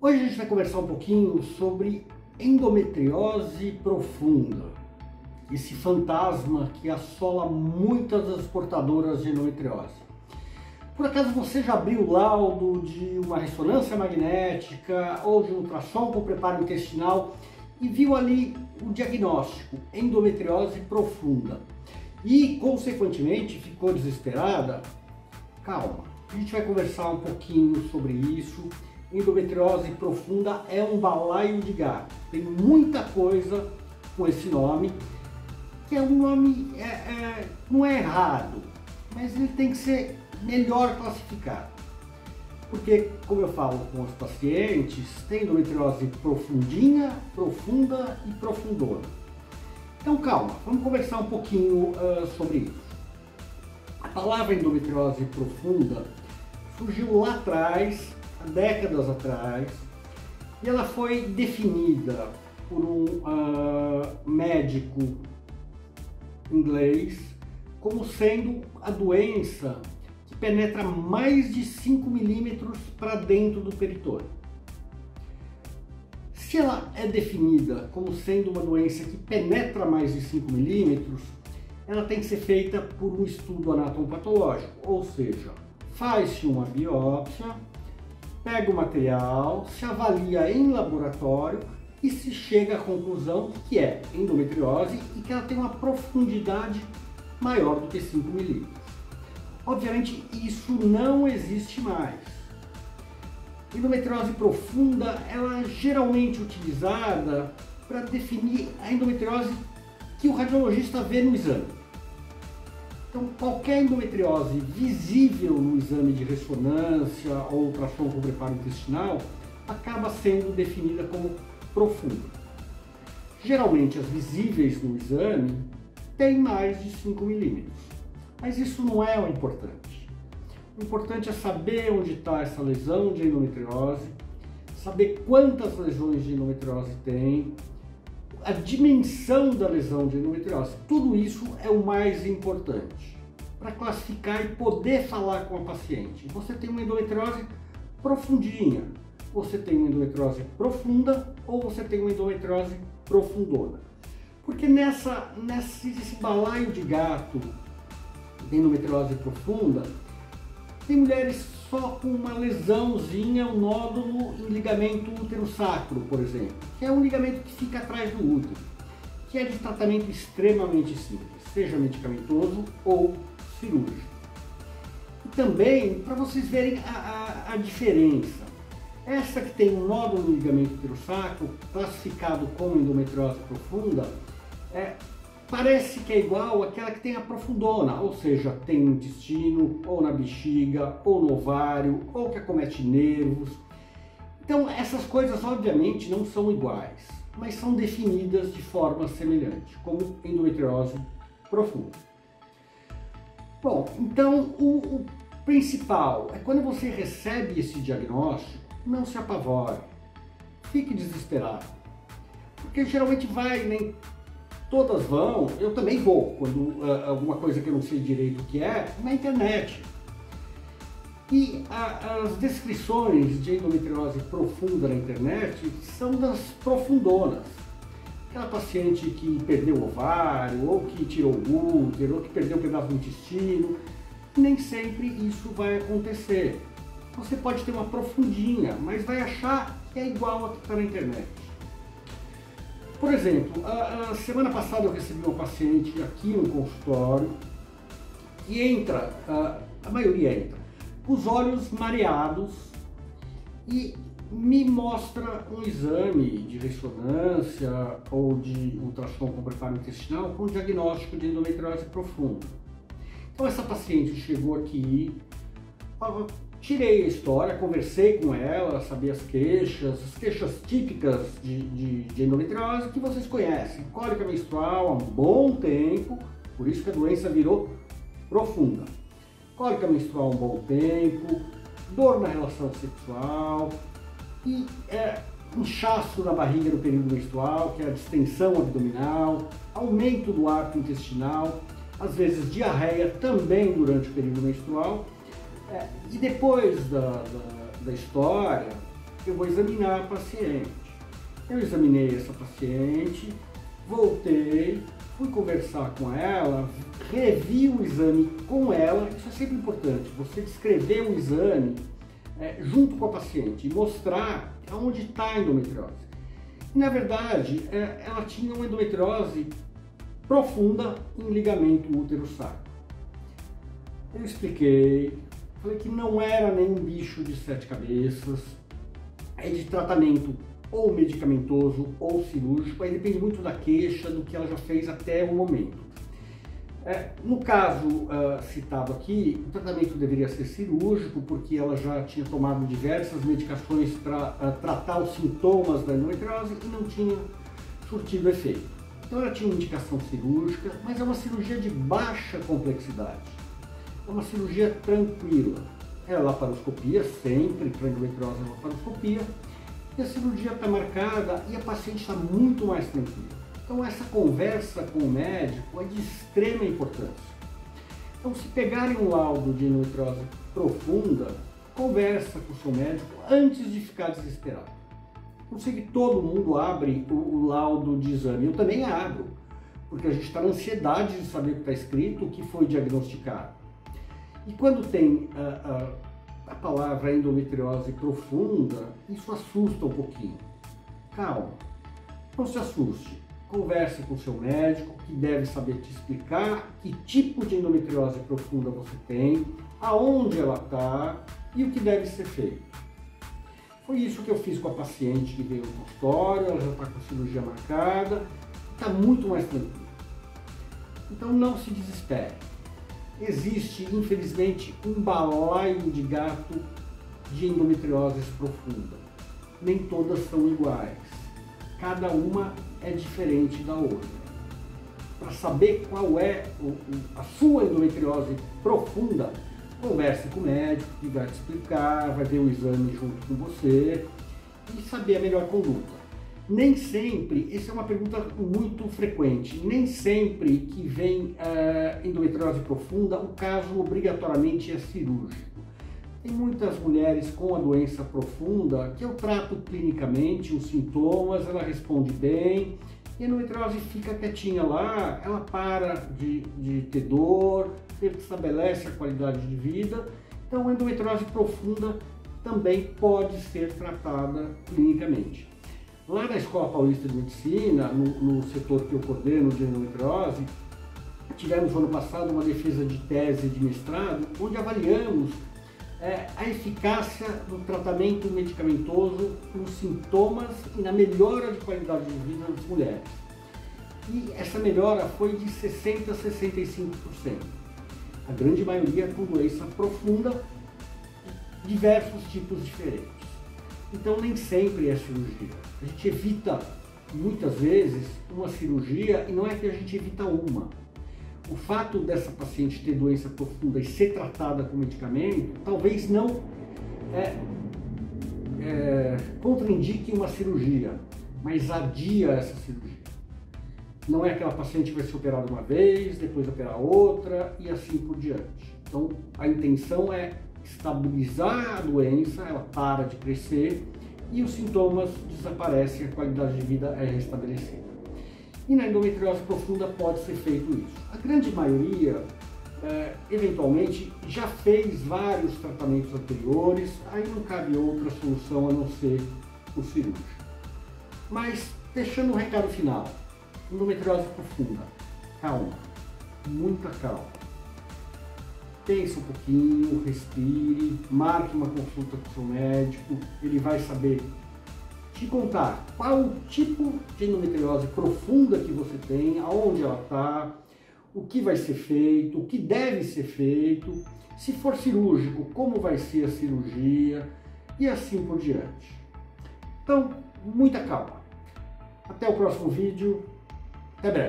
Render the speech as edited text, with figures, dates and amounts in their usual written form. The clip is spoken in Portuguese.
Hoje a gente vai conversar um pouquinho sobre endometriose profunda, esse fantasma que assola muitas das portadoras de endometriose. Por acaso você já abriu o laudo de uma ressonância magnética ou de um ultrassom com preparo intestinal e viu ali o diagnóstico, endometriose profunda, e consequentemente ficou desesperada? Calma, a gente vai conversar um pouquinho sobre isso. Endometriose profunda é um balaio de gato, tem muita coisa com esse nome, que é um nome, não é errado, mas ele tem que ser melhor classificado. Porque, como eu falo com os pacientes, tem endometriose profundinha, profunda e profundona. Então calma, vamos conversar um pouquinho sobre isso. A palavra endometriose profunda surgiu lá atrás, há décadas atrás, e ela foi definida por um médico inglês como sendo a doença que penetra mais de 5 milímetros para dentro do peritônio. Se ela é definida como sendo uma doença que penetra mais de 5 milímetros, ela tem que ser feita por um estudo anatomopatológico, ou seja, faz-se uma biópsia, pega o material, se avalia em laboratório e se chega à conclusão que é endometriose e que ela tem uma profundidade maior do que 5 milímetros. Obviamente isso não existe mais. Endometriose profunda, ela é geralmente utilizada para definir a endometriose que o radiologista vê no exame. Então, qualquer endometriose visível no exame de ressonância ou ultrassom com preparo intestinal acaba sendo definida como profunda. Geralmente, as visíveis no exame têm mais de 5 milímetros, mas isso não é o importante. O importante é saber onde está essa lesão de endometriose, saber quantas lesões de endometriose tem, a dimensão da lesão de endometriose. Tudo isso é o mais importante para classificar e poder falar com a paciente. Você tem uma endometriose profundinha, você tem uma endometriose profunda ou você tem uma endometriose profundona. Porque nesse balaio de gato de endometriose profunda, tem mulheres só com uma lesãozinha, um nódulo em ligamento útero-sacro, por exemplo, que é um ligamento que fica atrás do útero, que é de tratamento extremamente simples, seja medicamentoso ou cirúrgico. E também, para vocês verem a diferença, essa que tem um nódulo no ligamento útero-sacro, classificado como endometriose profunda, parece que é igual àquela que tem a profundona, ou seja, tem no intestino, ou na bexiga, ou no ovário, ou que acomete nervos. Então, essas coisas obviamente não são iguais, mas são definidas de forma semelhante, como endometriose profunda. Bom, então o principal é quando você recebe esse diagnóstico, não se apavore, fique desesperado, porque geralmente nem todas vão, eu também vou, quando alguma coisa que eu não sei direito o que é, na internet. E as descrições de endometriose profunda na internet são das profundonas. Aquela paciente que perdeu o ovário, ou que tirou o útero, ou que perdeu um pedaço do intestino. Nem sempre isso vai acontecer. Você pode ter uma profundinha, mas vai achar que é igual a que está na internet. Por exemplo, a semana passada eu recebi uma paciente aqui no consultório que entra, a maioria entra, com os olhos mareados e me mostra um exame de ressonância ou de ultrassom com preparo intestinal com diagnóstico de endometriose profunda. Então essa paciente chegou aqui, tirei a história, conversei com ela, sabia as queixas típicas de endometriose que vocês conhecem. Cólica menstrual há um bom tempo, por isso que a doença virou profunda. Cólica menstrual há um bom tempo, dor na relação sexual e inchaço na barriga no período menstrual, que é a distensão abdominal, aumento do arco intestinal, às vezes diarreia também durante o período menstrual. E depois da história, eu vou examinar a paciente. Eu examinei essa paciente, voltei, fui conversar com ela, revi o exame com ela. Isso é sempre importante, você descrever o exame junto com a paciente e mostrar onde está a endometriose. E, na verdade, ela tinha uma endometriose profunda em ligamento útero-sacro. Eu expliquei, falei que não era nenhum bicho de 7 cabeças, é de tratamento ou medicamentoso ou cirúrgico, aí depende muito da queixa, do que ela já fez até o momento. No caso citado aqui, o tratamento deveria ser cirúrgico, porque ela já tinha tomado diversas medicações para tratar os sintomas da endometriose e não tinha surtido efeito. Então ela tinha uma indicação cirúrgica, mas é uma cirurgia de baixa complexidade. É uma cirurgia tranquila. É laparoscopia, sempre para endometriose é laparoscopia, e a cirurgia está marcada e a paciente está muito mais tranquila. Então essa conversa com o médico é de extrema importância. Então se pegarem um laudo de endometriose profunda, conversa com o seu médico antes de ficar desesperado. Não sei que todo mundo abre o laudo de exame, eu também abro, porque a gente está na ansiedade de saber o que está escrito, o que foi diagnosticado. E quando tem a palavra endometriose profunda, isso assusta um pouquinho. Calma, não se assuste. Converse com o seu médico, que deve saber te explicar que tipo de endometriose profunda você tem, aonde ela está e o que deve ser feito. Foi isso que eu fiz com a paciente que veio no consultório, ela já está com a cirurgia marcada, está muito mais tranquila. Então não se desespere. Existe, infelizmente, um balaio de gato de endometrioses profunda. Nem todas são iguais. Cada uma é diferente da outra. Para saber qual é a sua endometriose profunda, converse com o médico que vai te explicar, vai ver o exame junto com você e saber a melhor conduta. Nem sempre, essa é uma pergunta muito frequente, nem sempre que vem endometriose profunda, o caso obrigatoriamente é cirúrgico. Tem muitas mulheres com a doença profunda que eu trato clinicamente os sintomas, ela responde bem, e a endometriose fica quietinha lá, ela para de ter dor, estabelece a qualidade de vida. Então a endometriose profunda também pode ser tratada clinicamente. Lá na Escola Paulista de Medicina, no setor que eu coordeno de endometriose, tivemos no ano passado uma defesa de tese de mestrado, onde avaliamos a eficácia do tratamento medicamentoso nos sintomas e na melhora de qualidade de vida das mulheres. E essa melhora foi de 60% a 65%. A grande maioria com doença profunda, diversos tipos diferentes. Então nem sempre é cirurgia. A gente evita muitas vezes uma cirurgia e não é que a gente evita uma. O fato dessa paciente ter doença profunda e ser tratada com medicamento, talvez não contraindique uma cirurgia, mas adia essa cirurgia. Não é aquela paciente que vai ser operada uma vez, depois operar outra e assim por diante. Então a intenção é estabilizar a doença, ela para de crescer e os sintomas desaparecem, a qualidade de vida é restabelecida. E na endometriose profunda pode ser feito isso. A grande maioria, eventualmente, já fez vários tratamentos anteriores, aí não cabe outra solução a não ser o cirúrgico. Mas, deixando um recado final, endometriose profunda, calma, muita calma. Pense um pouquinho, respire, marque uma consulta com o seu médico, ele vai saber te contar qual o tipo de endometriose profunda que você tem, aonde ela está, o que vai ser feito, o que deve ser feito, se for cirúrgico, como vai ser a cirurgia e assim por diante. Então, muita calma. Até o próximo vídeo, até breve.